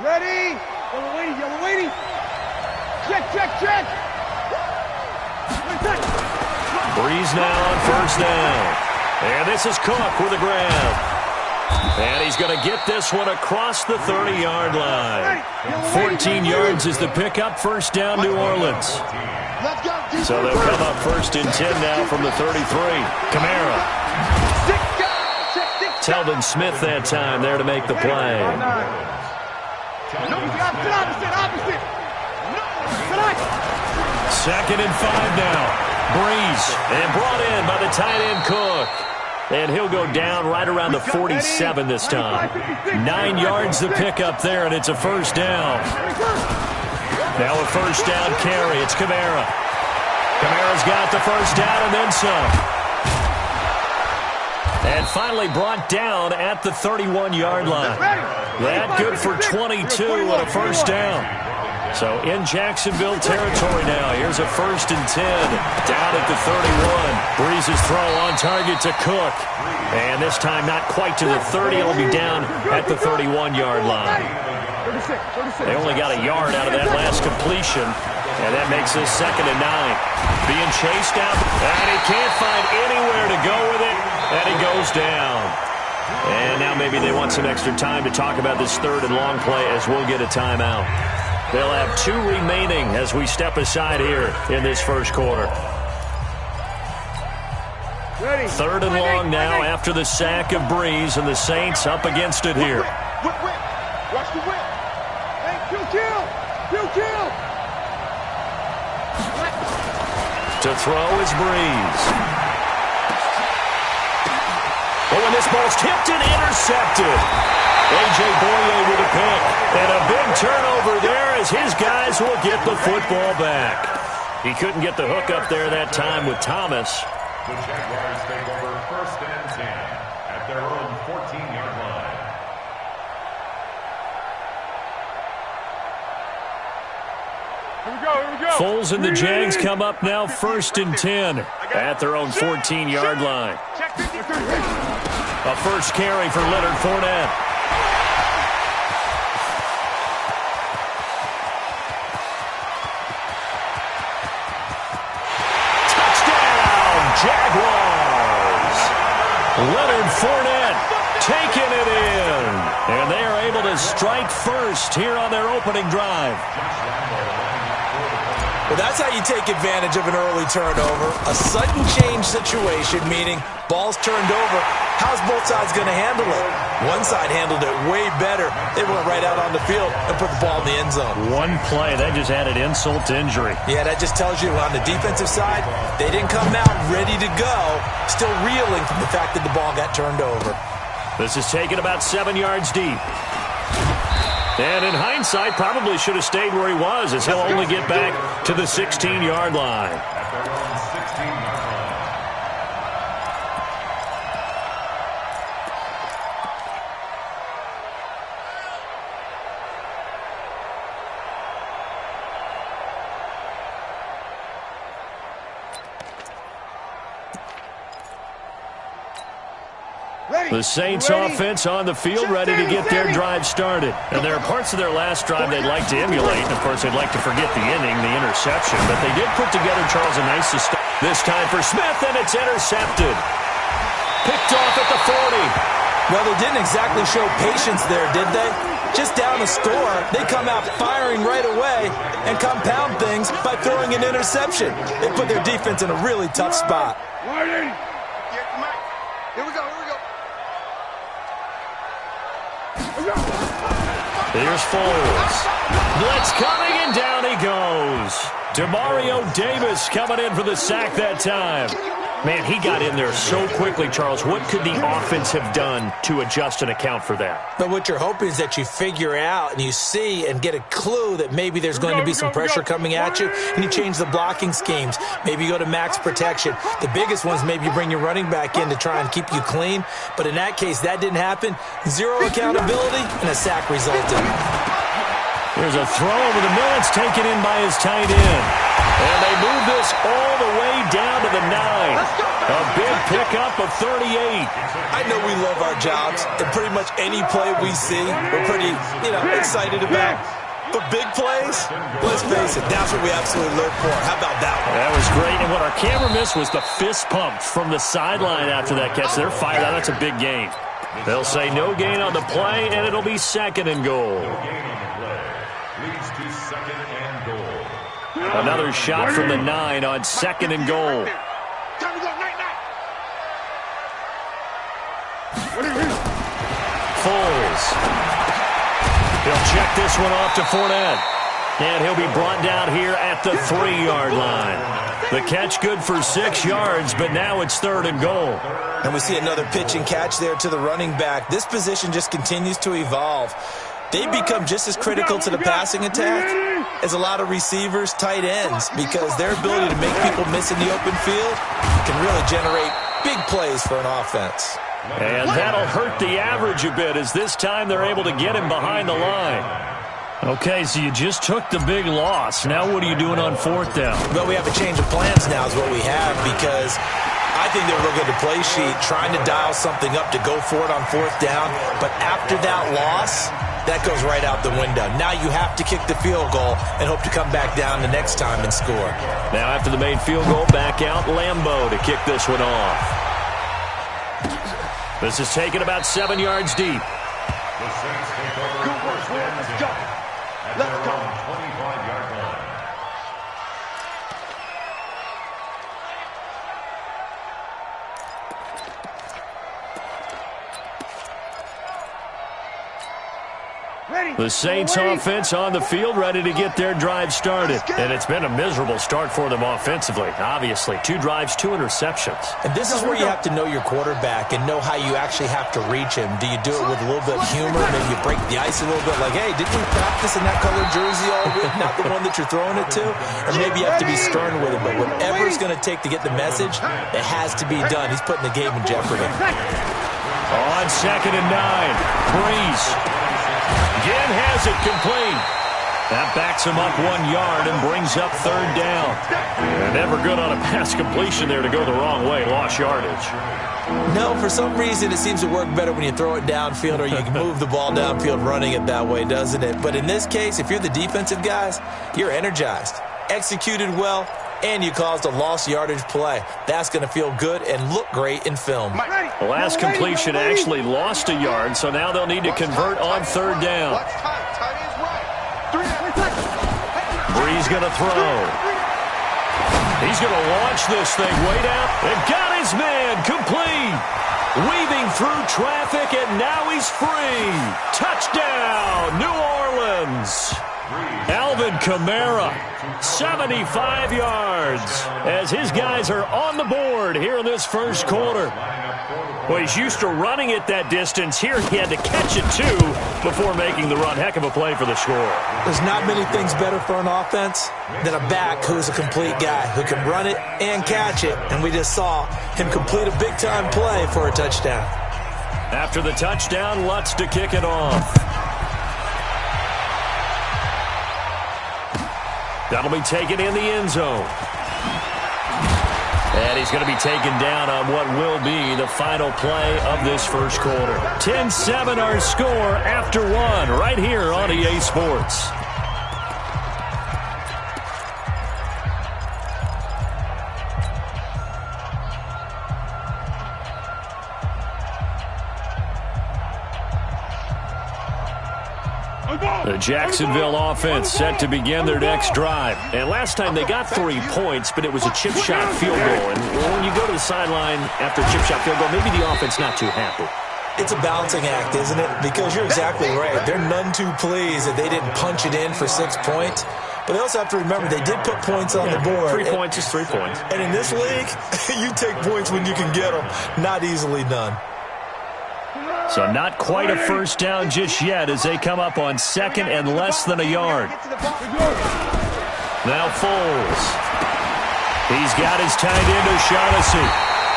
Ready? Yellow lady. Check. Breeze now on first down. And this is Cook with a grab. And he's going to get this one across the 30-yard line. 14 yards is the pickup, first down, New Orleans. So they'll come up first and 10 now from the 33. Kamara. Telvin Smith that time there to make the play. Second and 5 now. Breeze, and brought in by the tight end Cook. And he'll go down right around the 47 this time. 9 yards the pickup there, and it's a first down. Now a first down carry. It's Kamara. Kamara's got the first down and then some. And finally brought down at the 31-yard line. That good for 22 and a first down. So in Jacksonville territory now. Here's a first and 10 down at the 31. Breeze's throw on target to Cook. And this time not quite to the 30. It'll be down at the 31-yard line. They only got a yard out of that last completion. And that makes this second and 9. Being chased out. And he can't find anywhere to go with it. And he goes down. And now maybe they want some extra time to talk about this third and long play as we'll get a timeout. They'll have 2 remaining as we step aside here in this first quarter. Third and long now after the sack of Breeze, and the Saints up against it here. Watch the whip. Hey, kill. To throw is Breeze. Oh, and this ball's tipped and intercepted. A.J. Boye with a pick. And a big turnover there as his guys will get the football back. He couldn't get the hook up there that time with Thomas. The Jaguars take over first and 10 at their own 14-yard line. Here we go. Foles and the Jags come up now first and 10 at their own 14-yard line. A first carry for Leonard Fournette. Jaguars. Leonard Fournette taking it in. And they are able to strike first here on their opening drive. Well, that's how you take advantage of an early turnover. A sudden change situation, meaning ball's turned over. How's both sides going to handle it? One side handled it way better. They went right out on the field and put the ball in the end zone. One play, that just added insult to injury. Yeah, that just tells you on the defensive side, they didn't come out ready to go, still reeling from the fact that the ball got turned over. This is taken about 7 yards deep. And in hindsight, probably should have stayed where he was, as he'll only get back to the 16-yard line. The Saints offense on the field, ready to get their drive started. And there are parts of their last drive they'd like to emulate. And, of course, they'd like to forget the inning, the interception. But they did put together, Charles, a nice system. This time for Smith, and it's intercepted. Picked off at the 40. Well, they didn't exactly show patience there, did they? Just down the score, they come out firing right away and compound things by throwing an interception. They put their defense in a really tough spot. Here we go. Here's Foles. Blitz coming, and down he goes. Demario Davis coming in for the sack that time. Man, he got in there so quickly, Charles. What could the offense have done to adjust and account for that? But what you're hoping is that you figure out and you see and get a clue that maybe there's going to be some pressure coming at you, and you change the blocking schemes. Maybe you go to max protection. The biggest one is maybe you bring your running back in to try and keep you clean. But in that case, that didn't happen. Zero accountability, and a sack resulted. There's a throw over the middle. It's taken in by his tight end. And they move this all the way down to the 9. A big pickup of 38. I know we love our jobs, and pretty much any play we see, we're pretty, excited about. But big plays, let's face it, that's what we absolutely live for. How about that one? That was great, and what our camera missed was the fist pump from the sideline after that catch. They're fired out. That's a big gain. They'll say no gain on the play, and it'll be 2nd and goal. No gain on the play. Leads to 2nd and goal. Another shot from the 9 on 2nd and goal. Time to go, night. Foles. He'll check this one off to Fournette. And he'll be brought down here at the 3-yard line. The catch good for 6 yards, but now it's 3rd and goal. And we see another pitch and catch there to the running back. This position just continues to evolve. They become just as critical to the passing attack as a lot of receivers, tight ends, because their ability to make people miss in the open field can really generate big plays for an offense. And that'll hurt the average a bit, as this time they're able to get him behind the line. Okay, so you just took the big loss. Now what are you doing on 4th down? Well, we have a change of plans now is what we have, because I think they're looking at the play sheet, trying to dial something up to go for it on 4th down. But after that loss, that goes right out the window. Now you have to kick the field goal and hope to come back down the next time and score. Now after the made field goal, back out Lambeau to kick this one off. This is taken about 7 yards deep. The Saints take over. Good work, boy. Let's go. Let's go. 25-yard line. The Saints offense on the field, ready to get their drive started. And it's been a miserable start for them offensively. Obviously, 2 drives, 2 interceptions. And this is where you have to know your quarterback and know how you actually have to reach him. Do you do it with a little bit of humor? Maybe you break the ice a little bit, like, hey, didn't we practice in that colored jersey all week, not the one that you're throwing it to? Or maybe you have to be stern with him. But whatever it's going to take to get the message, it has to be done. He's putting the game in jeopardy. On 2nd and 9, Breeze again has it complete. That backs him up 1 yard and brings up 3rd down. They're never good on a pass completion there to go the wrong way. Lost yardage. No, for some reason it seems to work better when you throw it downfield or you can move the ball downfield running it that way, doesn't it? But in this case, if you're the defensive guys, you're energized, executed well, and you caused a lost yardage play. That's going to feel good and look great in film. The last completion actually lost a yard, so now they'll need to convert on 3rd down. Breeze going to throw. He's going to launch this thing way down. And got his man complete. Weaving through traffic, and now he's free. Touchdown, New Orleans. Alvin Kamara, 75 yards, as his guys are on the board here in this first quarter. Well, he's used to running it that distance. Here he had to catch it, too, before making the run. Heck of a play for the score. There's not many things better for an offense than a back who's a complete guy, who can run it and catch it. And we just saw him complete a big-time play for a touchdown. After the touchdown, Lutz to kick it off. That'll be taken in the end zone. And he's going to be taken down on what will be the final play of this first quarter. 10-7 our score after 1 right here on EA Sports. The Jacksonville offense set to begin their next drive. And last time they got 3 points, but it was a chip shot field goal. And when you go to the sideline after a chip shot field goal, maybe the offense not too happy. It's a balancing act, isn't it? Because you're exactly right. They're none too pleased that they didn't punch it in for 6 points. But they also have to remember they did put points on the board. 3 points is 3 points. And in this league, you take points when you can get them. Not easily done. So not quite a first down just yet as they come up on 2nd and less than a yard. Now Foles. He's got his tight end O'Shaughnessy.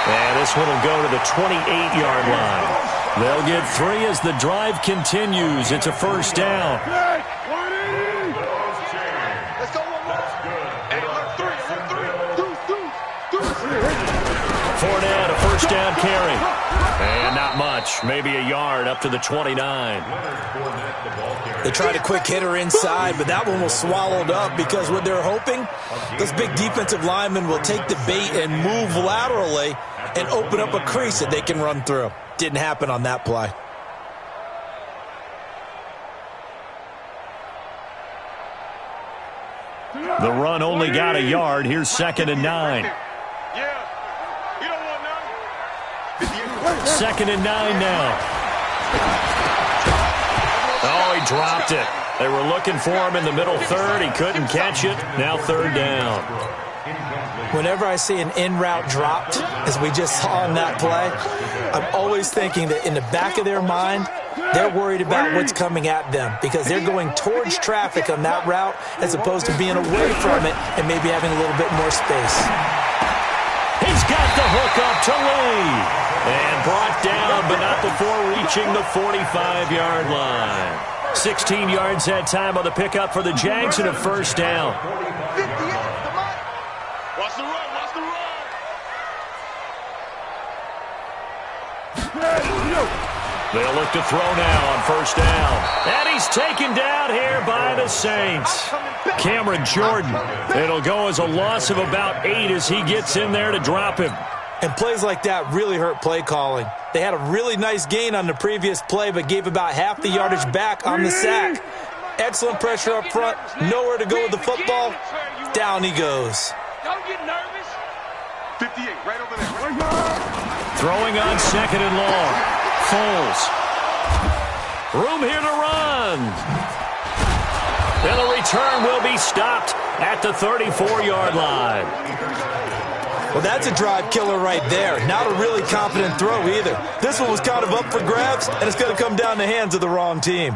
And this one will go to the 28-yard line. They'll get 3 as the drive continues. It's a first down. Let's go one more. Hey, look, 3. Fournette, a first down carry. And not much, maybe a yard up to the 29. They tried a quick hitter inside, but that one was swallowed up because what they're hoping, those big defensive linemen will take the bait and move laterally and open up a crease that they can run through. Didn't happen on that play. The run only got a yard. Here's 2nd and 9. Second and 9 now. Oh, he dropped it. They were looking for him in the middle third. He couldn't catch it. Now 3rd down. Whenever I see an in-route dropped, as we just saw in that play, I'm always thinking that in the back of their mind, they're worried about what's coming at them because they're going towards traffic on that route as opposed to being away from it and maybe having a little bit more space. He's got the hook up to Lee. And brought down, but not before reaching the 45-yard line. 16 yards that time on the pickup for the Jags and a first down. Watch the run, watch the run. They'll look to throw now on first down. And he's taken down here by the Saints. Cameron Jordan. It'll go as a loss of about 8 as he gets in there to drop him. And plays like that really hurt play calling. They had a really nice gain on the previous play, but gave about half the yardage back on the sack. Excellent pressure up front. Nowhere to go with the football. Down he goes. Don't get nervous. 58, right over there. Throwing on 2nd and long. Foles. Room here to run. And the return will be stopped at the 34-yard line. Well, that's a drive killer right there. Not a really confident throw either. This one was kind of up for grabs, and it's going to come down the hands of the wrong team.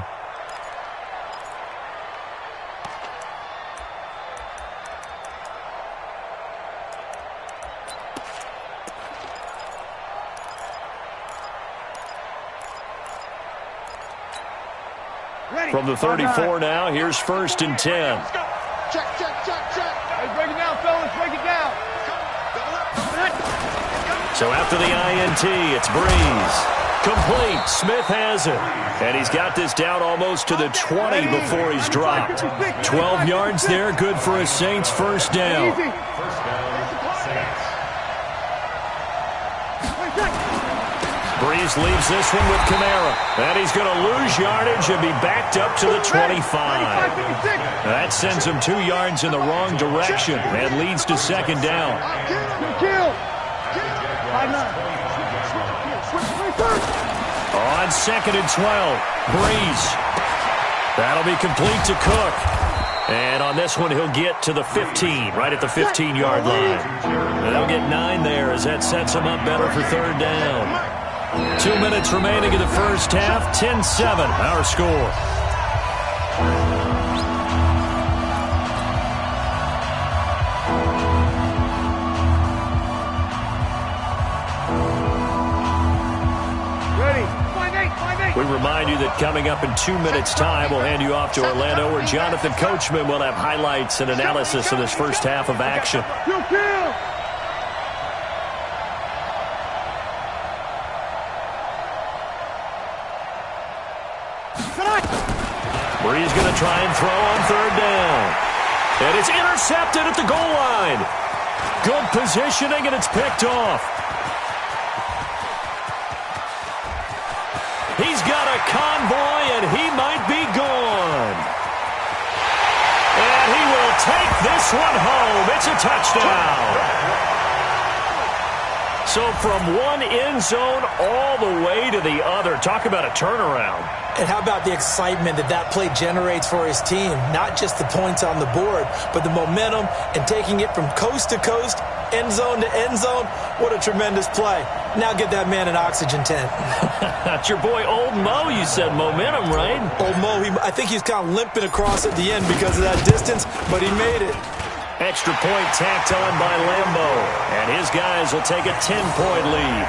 From the 34 now, here's 1st and 10. Check. Hey, break it down, fellas. Break it down. So after the INT, it's Breeze. Complete. Smith has it. And he's got this down almost to the 20 before he's dropped. 12 yards there. Good for a Saints first down. Breeze leaves this one with Kamara. And he's going to lose yardage and be backed up to the 25. That sends him 2 yards in the wrong direction and leads to 2nd down. On 2nd and 12, Breeze. That'll be complete to Cook. And on this one, he'll get to the 15, right at the 15-yard line. And they'll get 9 there as that sets him up better for 3rd down. 2 minutes remaining in the first half, 10-7, our score. We remind you that coming up in 2 minutes' time, we'll hand you off to Orlando, where Jonathan Coachman will have highlights and analysis of this first half of action. Breeze going to try and throw on 3rd down. And it's intercepted at the goal line. Good positioning, and it's picked off. He's got a convoy, and he might be gone. And he will take this one home. It's a touchdown. So from one end zone all the way to the other. Talk about a turnaround. And how about the excitement that play generates for his team? Not just the points on the board, but the momentum and taking it from coast to coast, end zone to end zone. What a tremendous play. Now get that man an oxygen tent. That's your boy Old Mo. You said momentum, right? Old Mo, I think he's kind of limping across at the end because of that distance, but he made it. Extra point tacked on by Lambo. And his guys will take a 10-point lead.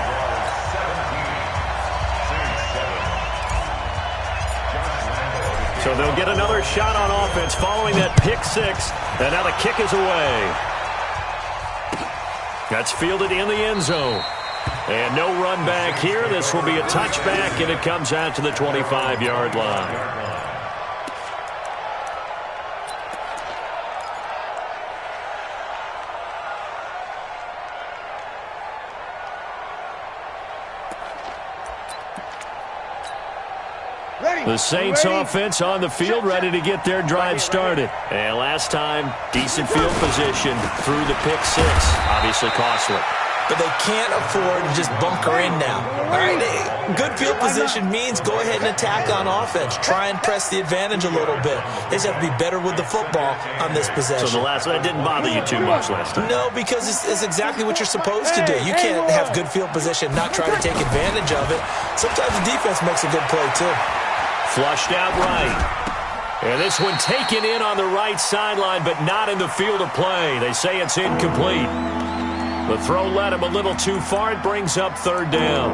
So they'll get another shot on offense following that pick six. And now the kick is away. That's fielded in the end zone. And no run back here. This will be a touchback, and it comes out to the 25-yard line. The Saints offense on the field, ready to get their drive started. And last time, decent field position through the pick six. Obviously costly. But they can't afford to just bunker in now. All right, good field position means go ahead and attack on offense. Try and press the advantage a little bit. They just have to be better with the football on this possession. So that didn't bother you too much last time? No, because it's exactly what you're supposed to do. You can't have good field position, not try to take advantage of it. Sometimes the defense makes a good play, too. Flushed out right. And this one taken in on the right sideline, but not in the field of play. They say it's incomplete. The throw led him a little too far. It brings up third down.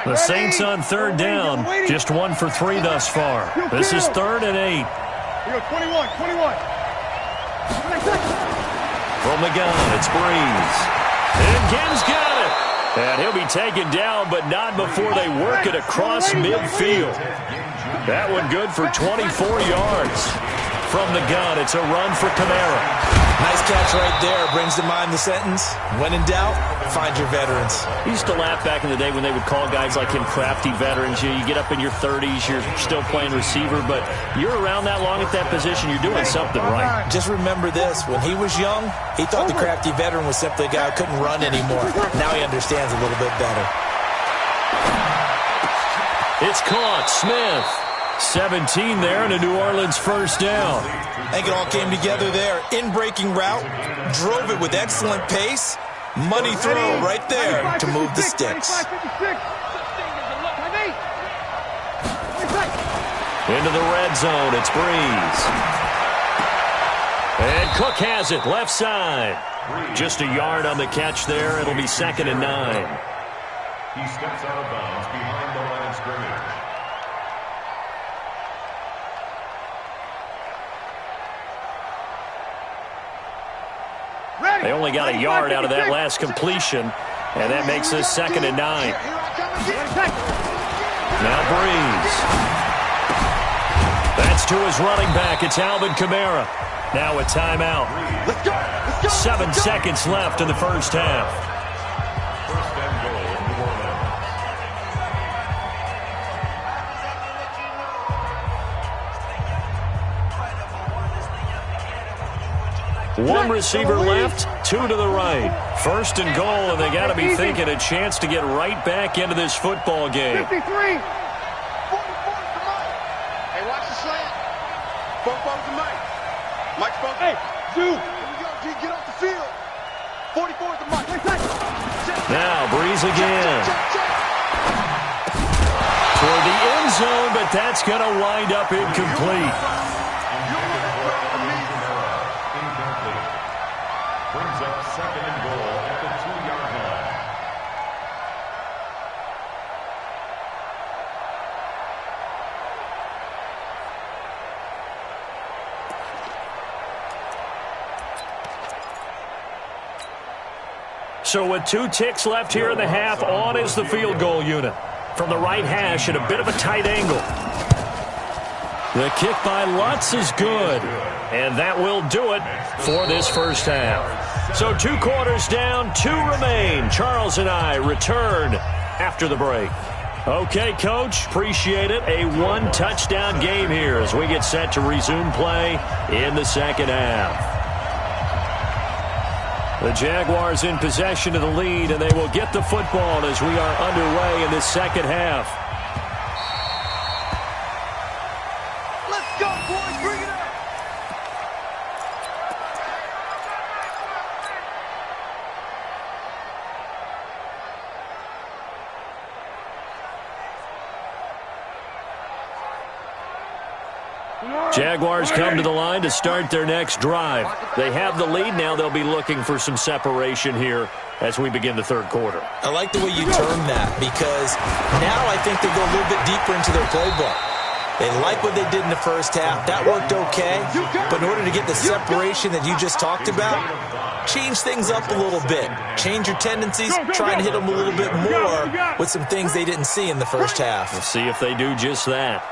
The Saints on third down. Just 1 for 3 thus far. This is 3rd and 8. Here go, 21. From the gun, it's Breeze. And Gibbs got it. And he'll be taken down, but not before they work it across midfield. That one good for 24 yards. From the gun, it's a run for Kamara. Nice catch right there. Brings to mind the sentence, when in doubt, find your veterans. I used to laugh back in the day when they would call guys like him crafty veterans. You get up in your 30s, you're still playing receiver, but you're around that long at that position, you're doing something right. Just remember this. When he was young, he thought the crafty veteran was simply a guy who couldn't run anymore. Now he understands a little bit better. It's caught. Smith. 17 there, and a New Orleans first down. I think it all came together there. In-breaking route, drove it with excellent pace. Money throw right there to move the sticks. Into the red zone, it's Breeze. And Cook has it, left side. Just a yard on the catch there. It'll be 2nd and 9. He steps out of bounds behind the line of scrimmage. They only got a yard out of that last completion, and that makes this 2nd and 9. Now Breeze. That's to his running back. It's Alvin Kamara. Now a timeout. 7 seconds left in the first half. First and goal, New Orleans. One receiver left, 2 to the right. 1st and goal, and they got to be thinking a chance to get right back into this football game. 53. 44 to Mike. Hey, watch the slant. 44 to Mike. Mike's supposed to. Hey, dude. Here we go, G. Get off the field. 44 to Mike. Now Breeze again. Toward the end zone, but that's going to wind up incomplete. Brings up 2nd and goal at the 2-yard line. So with 2 ticks left here in the half, on is the field goal unit. From the right hash at a bit of a tight angle. The kick by Lutz is good. And that will do it for this first half. So 2 quarters down, 2 remain. Charles and I return after the break. Okay, Coach, appreciate it. A 1-touchdown game here as we get set to resume play in the second half. The Jaguars in possession of the lead, and they will get the football as we are underway in this second half. Let's go, boys. Bring it up. Jaguars come to the line to start their next drive. They have the lead now. They'll be looking for some separation here as we begin the third quarter. I like the way you term that, because now I think they go a little bit deeper into their playbook. They like what they did in the first half. That worked okay. But in order to get the separation that you just talked about, change things up a little bit. Change your tendencies. Try and hit them a little bit more with some things they didn't see in the first half. We'll see if they do just that.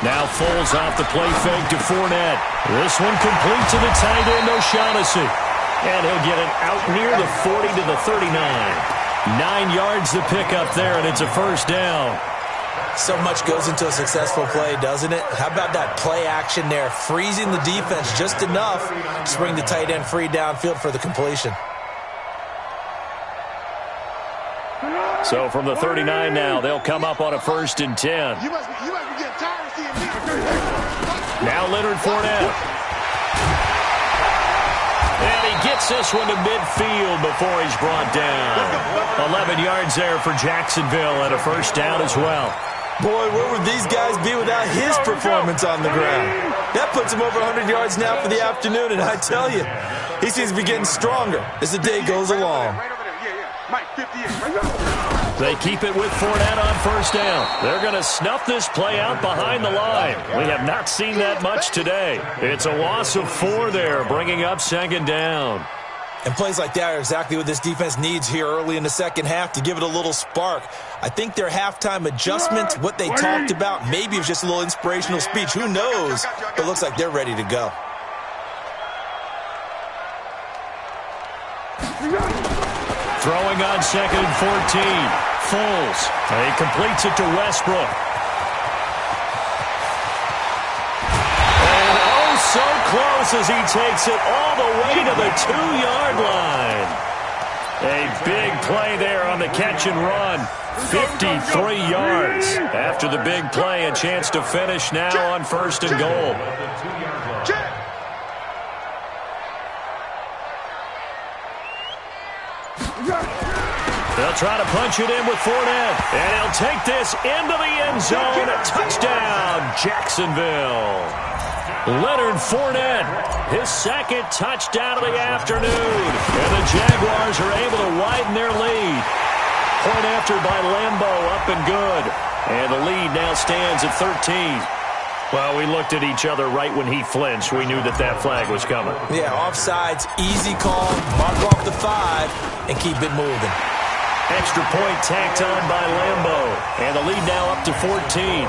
Now Foles off the play fake to Fournette. This one complete to the tight end, O'Shaughnessy. And he'll get it out near the 40 to the 39. 9 yards to pick up there, and it's a first down. So much goes into a successful play, doesn't it? How about that play action there, freezing the defense just enough to bring the tight end free downfield for the completion. So from the 39 now, they'll come up on a 1st and 10. You must be getting tired of seeing me. Now Leonard Fournette. And he gets this one to midfield before he's brought down. 11 yards there for Jacksonville and a first down as well. Boy, where would these guys be without his performance on the ground? That puts him over 100 yards now for the afternoon, and I tell you, he seems to be getting stronger as the day goes along. They keep it with Fournette on first down. They're going to snuff this play out behind the line. We have not seen that much today. It's a loss of 4 there, bringing up 2nd down. And plays like that are exactly what this defense needs here early in the second half to give it a little spark. I think their halftime adjustments, what they talked about, maybe it was just a little inspirational speech. Who knows? But it looks like they're ready to go. Throwing on 2nd and 14. Foles. He completes it to Westbrook. And oh, so close as he takes it all the way to the 2-yard line. A big play there on the catch and run. 53 yards. After the big play, a chance to finish now on 1st and goal. They'll try to punch it in with Fournette. And he'll take this into the end zone. A touchdown, Jacksonville. Leonard Fournette, his 2nd touchdown of the afternoon. And the Jaguars are able to widen their lead. Point after by Lambo, up and good. And the lead now stands at 13. Well, we looked at each other right when he flinched. We knew that that flag was coming. Yeah, offsides, easy call, mark off the 5, and keep it moving. Extra point tacked on by Lambo. And the lead now up to 14.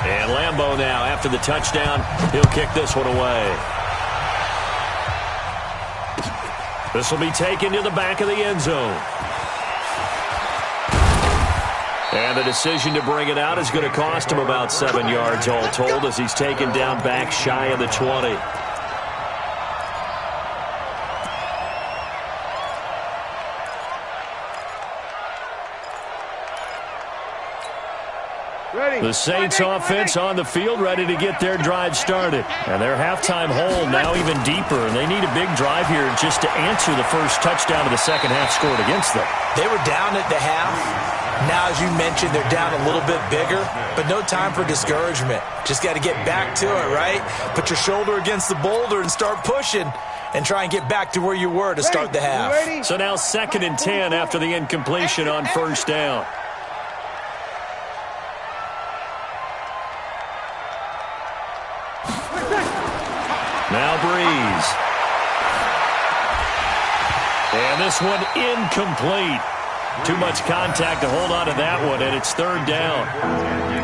And Lambo now, after the touchdown, he'll kick this one away. This will be taken to the back of the end zone. And the decision to bring it out is going to cost him about 7 yards all told as he's taken down back shy of the 20. The Saints offense on the field ready to get their drive started. And their halftime hole now even deeper. And they need a big drive here just to answer the first touchdown of the second half scored against them. They were down at the half. Now, as you mentioned, they're down a little bit bigger, but no time for discouragement. Just got to get back to it, right? Put your shoulder against the boulder and start pushing and try and get back to where you were to start the half. So now 2nd and 10 after the incompletion on first down. Now Breeze. And this one incomplete. Too much contact to hold on to that one, and it's 3rd down.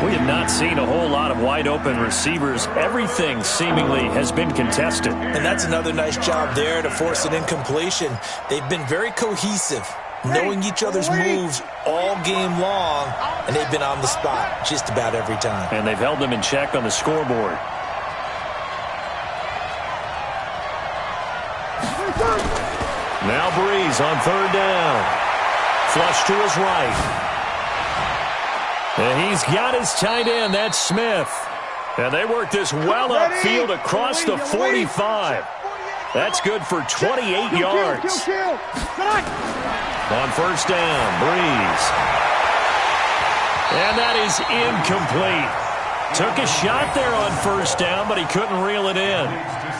We have not seen a whole lot of wide-open receivers. Everything seemingly has been contested. And that's another nice job there to force an incompletion. They've been very cohesive, knowing each other's moves all game long, and they've been on the spot just about every time. And they've held them in check on the scoreboard. Now Breeze on 3rd down. Flush to his right. And he's got his tight end. That's Smith. And they work this well upfield across the 45. That's good for 28 yards. On first down, Breeze. And that is incomplete. Took a shot there on first down, but he couldn't reel it in.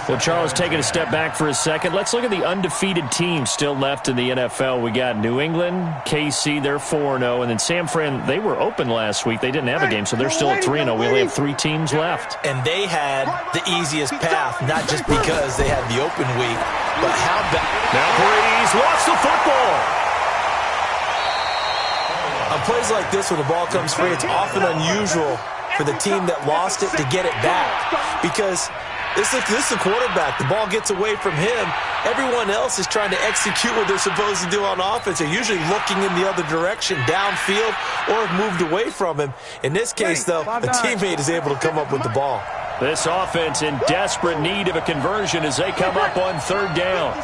Well, Charles, taking a step back for a second, let's look at the undefeated teams still left in the NFL. We got New England, KC, they're 4-0, and then San Fran, they were open last week. They didn't have a game, so they're still at 3-0. We only have 3 teams left. And they had the easiest path, not just because they had the open week, but how bad. Now Breeze lost the football. On plays like this, when the ball comes free, it's often unusual for the team that lost it to get it back, because this is the quarterback. The ball gets away from him. Everyone else is trying to execute what they're supposed to do on offense. They're usually looking in the other direction, downfield, or have moved away from him. In this case, though, the teammate is able to come up with the ball. This offense in desperate need of a conversion as they come up on third down.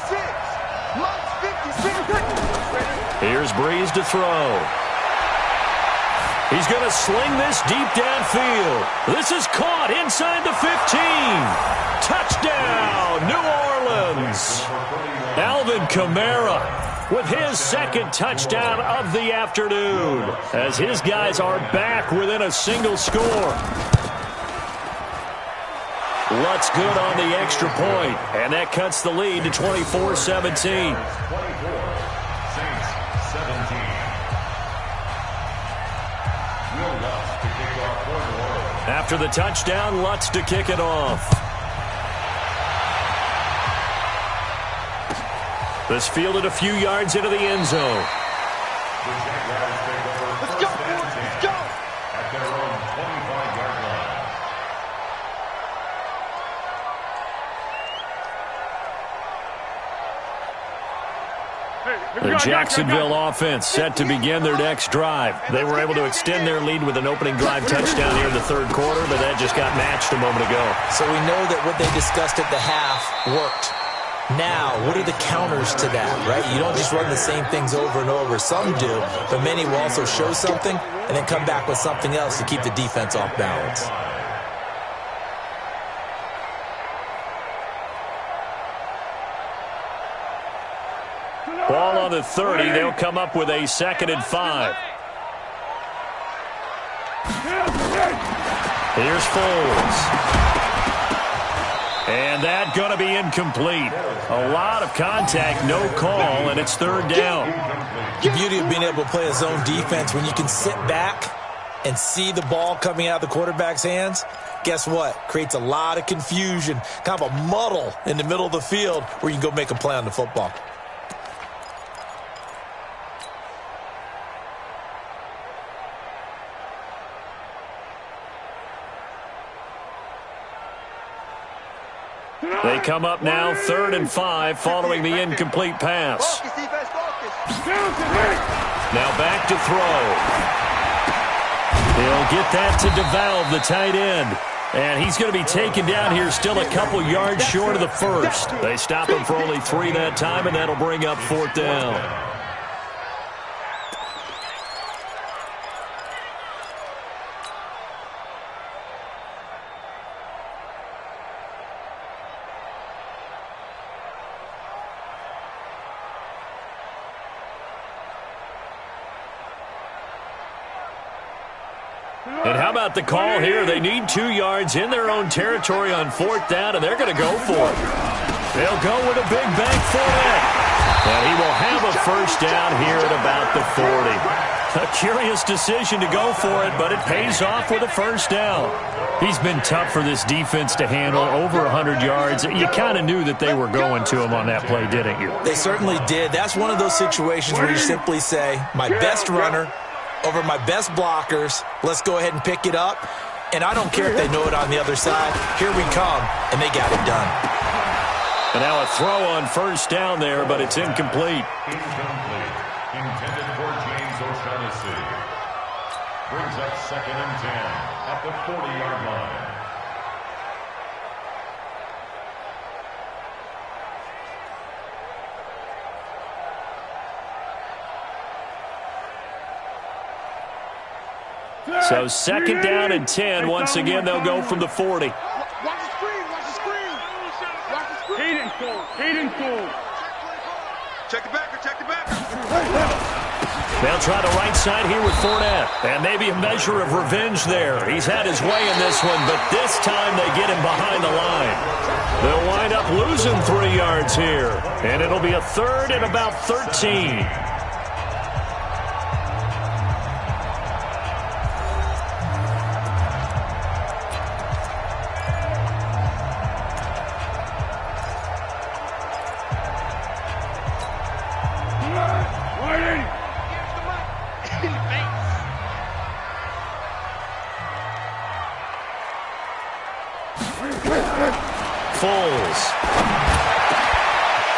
Here's Breeze to throw. He's going to sling this deep downfield. This is caught inside the 15. Touchdown, New Orleans. Alvin Kamara with his second touchdown of the afternoon as his guys are back within a single score. Lutz good on the extra point, and that cuts the lead to 24-17. After the touchdown, Lutz to kick it off. This fielded a few yards into the end zone. Let's go, boys, let's go. At their own 25-yard line. The Jacksonville offense set to begin their next drive. They were able to extend their lead with an opening drive touchdown here in the third quarter, but that just got matched a moment ago. So we know that what they discussed at the half worked. Now, what are the counters to that, right? You don't just run the same things over and over. Some do, but many will also show something and then come back with something else to keep the defense off balance. Ball on the 30. They'll come up with a 2nd and 5. Here's Foles. And that going to be incomplete. A lot of contact, no call, and it's third down. The beauty of being able to play a zone defense, when you can sit back and see the ball coming out of the quarterback's hands, guess what? Creates a lot of confusion, kind of a muddle in the middle of the field where you can go make a play on the football. They come up now 3rd and 5 following the incomplete pass. Now back to throw. He'll get that to DeValve, the tight end. And he's going to be taken down here still a couple yards short of the first. They stop him for only 3 that time, and that'll bring up 4th down. And how about the call here? They need 2 yards in their own territory on 4th down, and they're going to go for it. They'll go with a big bank for it. And he will have a first down here at about the 40. A curious decision to go for it, but it pays off with a first down. He's been tough for this defense to handle, over 100 yards. You kind of knew that they were going to him on that play, didn't you? They certainly did. That's one of those situations where you simply say, my best runner over my best blockers, let's go ahead and pick it up. And I don't care if they know it on the other side. Here we come, and they got it done. And now a throw on first down there, but it's incomplete. Incomplete. Intended for James O'Shaughnessy. Brings up 2nd and 10 at the 40-yard line. So 2nd down and 10. Once again, they'll go from the 40. Watch the screen, watch the screen. Watch the screen. Hayden Cole. Check the backer, check the backer. They'll try the right side here with Fournette. And maybe a measure of revenge there. He's had his way in this one, but this time they get him behind the line. They'll wind up losing 3 yards here. And it'll be a 3rd and about 13.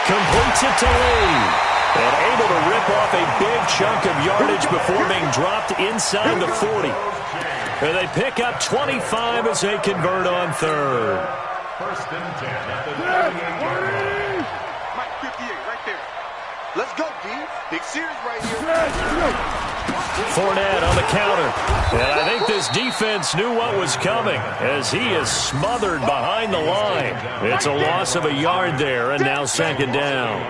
Completes it to Lee. And able to rip off a big chunk of yardage before being dropped inside the 40. And they pick up 25 as they convert on 3rd. 1st and 10 at the 38-yard line. Mike, 58 right there. Let's go, D. Big series right here. Fournette on the counter. And I think this defense knew what was coming as he is smothered behind the line. It's a loss of a yard there, and now 2nd down.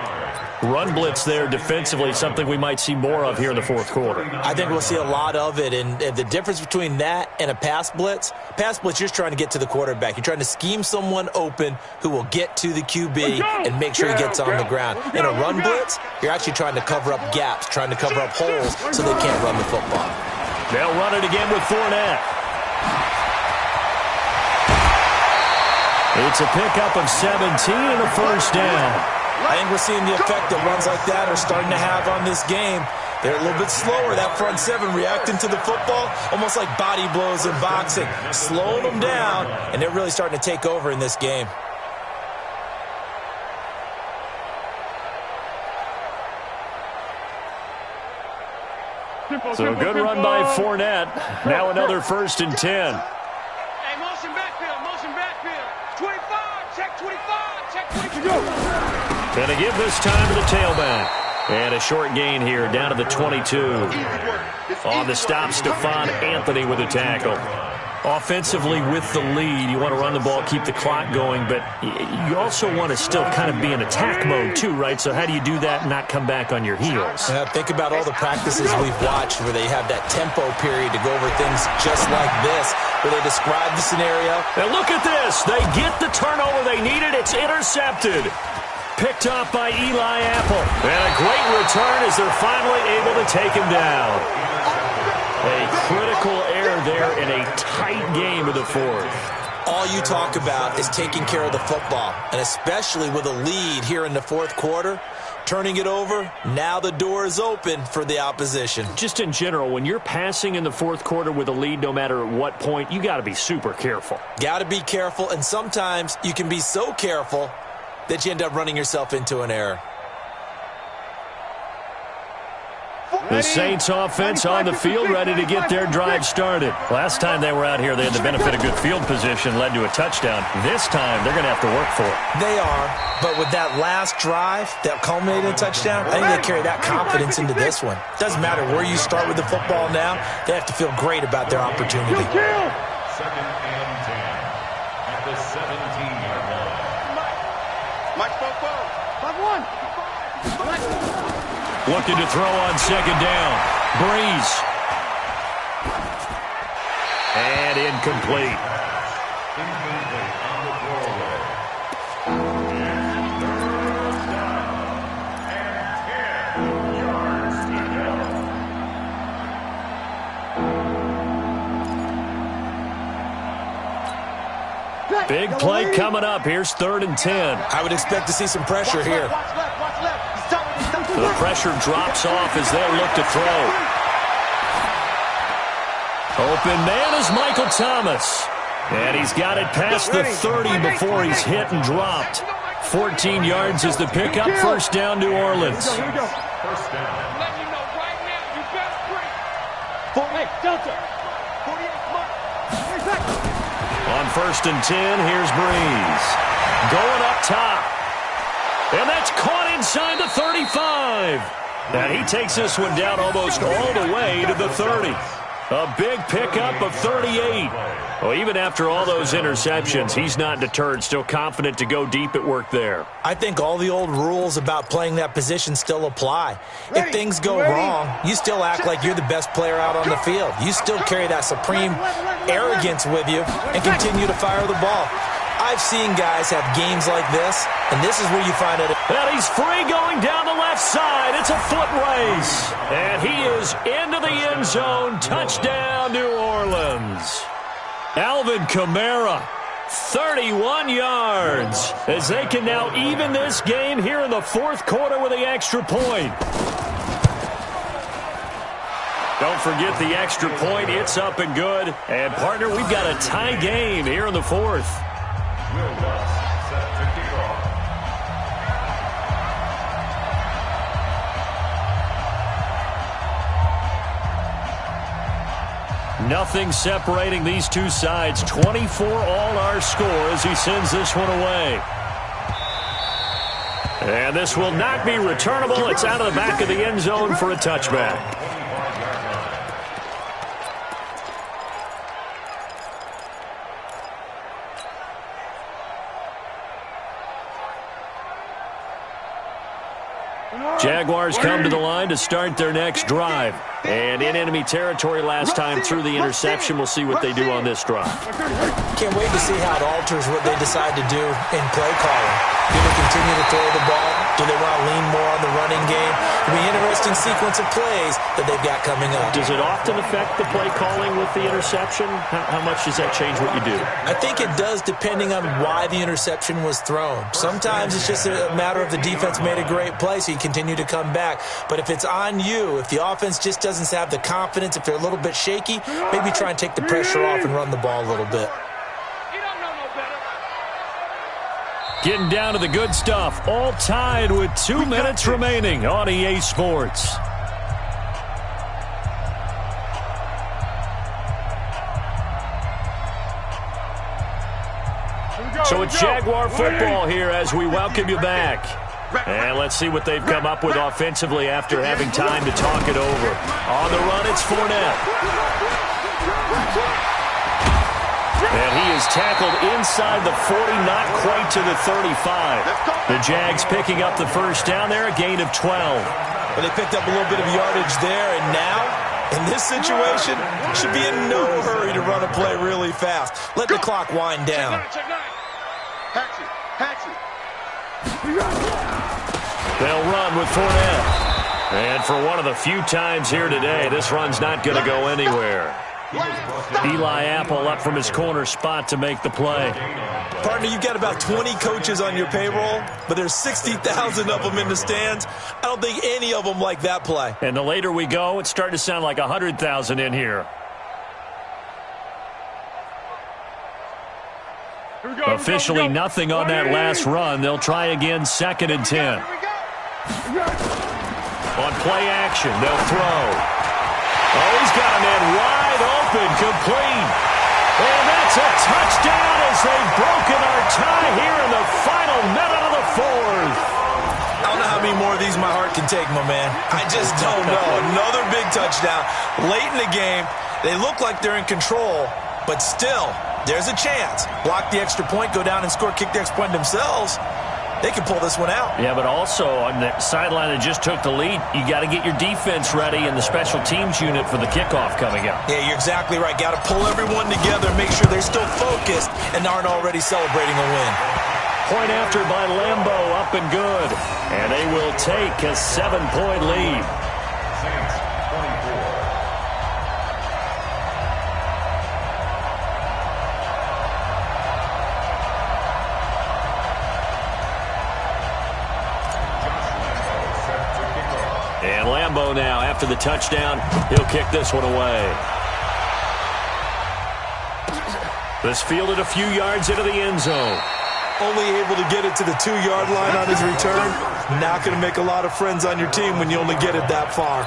Run blitz there defensively, something we might see more of here in the 4th quarter. I think we'll see a lot of it, and the difference between that and a pass blitz, you're just trying to get to the quarterback. You're trying to scheme someone open who will get to the QB and make sure he gets on the ground. In a run blitz, you're actually trying to cover up gaps, trying to cover up holes so they can't run the football. They'll run it again with Fournette. It's a pickup of 17 and a 1st down. I think we're seeing the effect that runs like that are starting to have on this game. They're a little bit slower, that front 7 reacting to the football, almost like body blows in boxing, slowing them down, and they're really starting to take over in this game. So a good run by Fournette. Now another 1st and 10. Hey, motion backfield, motion backfield. 25, check 25, check 25. Going to give this time to the tailback. And a short gain here down to the 22. On the stop, Stephon Anthony with a tackle. Offensively with the lead, you want to run the ball, keep the clock going, but you also want to still kind of be in attack mode too, right? So how do you do that and not come back on your heels? Think about all the practices we've watched where they have that tempo period to go over things just like this, where they describe the scenario. And look at this. They get the turnover they needed. It's intercepted. Picked off by Eli Apple. And a great return as they're finally able to take him down. A critical error there in a tight game of the 4th. All you talk about is taking care of the football, and especially with a lead here in the 4th quarter, turning it over, now the door is open for the opposition. Just in general, when you're passing in the 4th quarter with a lead, no matter at what point, you got to be super careful. Got to be careful, and sometimes you can be so careful that you end up running yourself into an error. The Saints offense on the field, ready to get their drive started. Last time they were out here, they had the benefit of good field position, led to a touchdown. This time, they're going to have to work for it. They are, but with that last drive that culminated in a touchdown, I think they carry that confidence into this one. Doesn't matter where you start with the football now, they have to feel great about their opportunity. 2nd and 10 at the 17-yard line. Mike, Bobo. 5-1. Looking to throw on 2nd down. Breeze. And incomplete. Incomplete on the throwaway. And 10 yards to go. Big play coming up. Here's 3rd and 10. I would expect to see some pressure here. Watch left, watch left. The pressure drops off as they'll look to throw. Open man is Michael Thomas. And he's got it past the 30 before he's hit and dropped. 14 yards is the pickup. 1st down, New Orleans. 1st down. Let you know right now, you better break. Hey, Delta. 48 On 1st and 10, here's Breeze. Going up top. And that's caught inside the 35. And he takes this one down almost all the way to the 30. A big pickup of 38. Well, even after all those interceptions, he's not deterred, still confident to go deep at work there. I think all the old rules about playing that position still apply. If things go wrong, you still act like you're the best player out on the field. You still carry that supreme arrogance with you and continue to fire the ball. I've seen guys have games like this, and this is where you find it. And he's free going down the left side. It's a foot race. And he is into the end zone. Touchdown, New Orleans. Alvin Kamara, 31 yards, as they can now even this game here in the fourth quarter with the extra point. Don't forget the extra point. It's up and good. And, partner, we've got a tie game here in the fourth. Nothing separating these two sides. 24 all our score as he sends this one away. And this will not be returnable. It's out of the back of the end zone for a touchback. Jaguars come to the line to start their next drive. And in enemy territory last time through the interception. We'll see what they do on this drive. Can't wait to see how it alters what they decide to do in play calling. Do they continue to throw the ball? Do they want to lean more on the running game? It'll be an interesting sequence of plays that they've got coming up. Does it often affect the play calling with the interception? How much does that change what you do? I think it does depending on why the interception was thrown. Sometimes it's just a matter of the defense made a great play, so you continue to come back. But if it's on you, if the offense just doesn't have the confidence, if they're a little bit shaky, maybe try and take the pressure off and run the ball a little bit. Getting down to the good stuff. All tied with 2 minutes remaining on EA Sports. So it's Jaguar football here as we welcome you back. And let's see what they've come up with offensively after having time to talk it over. On the run, it's Fournette. And he is tackled inside the 40, not quite to the 35. The Jags picking up the first down there, a gain of 12. Well, they picked up a little bit of yardage there, and now, in this situation, should be in no hurry to run a play really fast. Let the clock wind down. They'll run with Fournette. And for one of the few times here today, this run's not going to go anywhere. Eli Apple up from his corner spot to make the play. Partner, you've got about 20 coaches on your payroll, but there's 60,000 of them in the stands. I don't think any of them like that play. And the later we go, it's starting to sound like 100,000 in here. Officially nothing on that last run. They'll try again, 2nd and 10. On play action, they'll throw. Oh, he's got a man wide open, complete. And that's a touchdown as they've broken our tie here in the final minute of the fourth. I don't know how many more of these my heart can take, my man. I just don't know. Another big touchdown. Late in the game, they look like they're in control, but still, there's a chance. Block the extra point, go down and score, kick the extra point themselves. They can pull this one out. Yeah, but also on the sideline that just took the lead, you got to get your defense ready and the special teams unit for the kickoff coming up. Yeah, you're exactly right. Got to pull everyone together, make sure they're still focused and aren't already celebrating a win. Point after by Lambeau, up and good. And they will take a 7-point lead. And Lambeau now, after the touchdown, he'll kick this one away. This fielded a few yards into the end zone. Only able to get it to the 2-yard line on his return. Not going to make a lot of friends on your team when you only get it that far.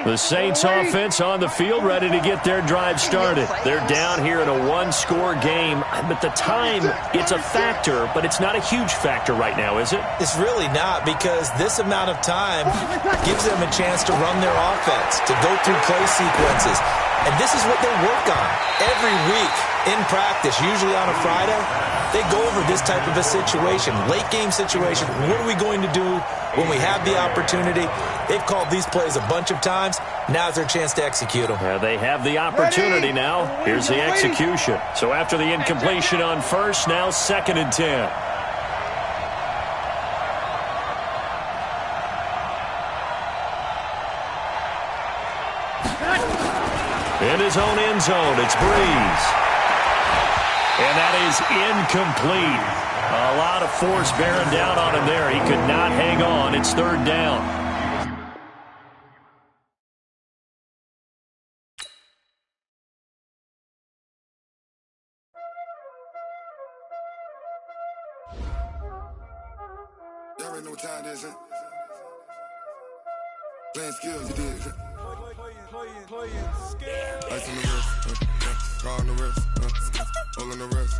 The Saints offense on the field, ready to get their drive started. They're down here in a one-score game, but the time, it's a factor, but it's not a huge factor right now, is it? It's really not, because this amount of time gives them a chance to run their offense, to go through play sequences. And this is what they work on every week in practice, usually on a Friday. They go over this type of a situation, late-game situation. What are we going to do when we have the opportunity? They've called these plays a bunch of times. Now's their chance to execute them. Yeah, they have the opportunity now. Here's the execution. So after the incompletion on first, now 2nd and 10. In his own end zone, it's Breeze. And that is incomplete. A lot of force bearing down on him there. He could not hang on. It's 3rd down. Y'all already know what time it is, huh? Playing skills, you did. Playing skills. Ice on the wrist, car on the wrist, all on the wrist,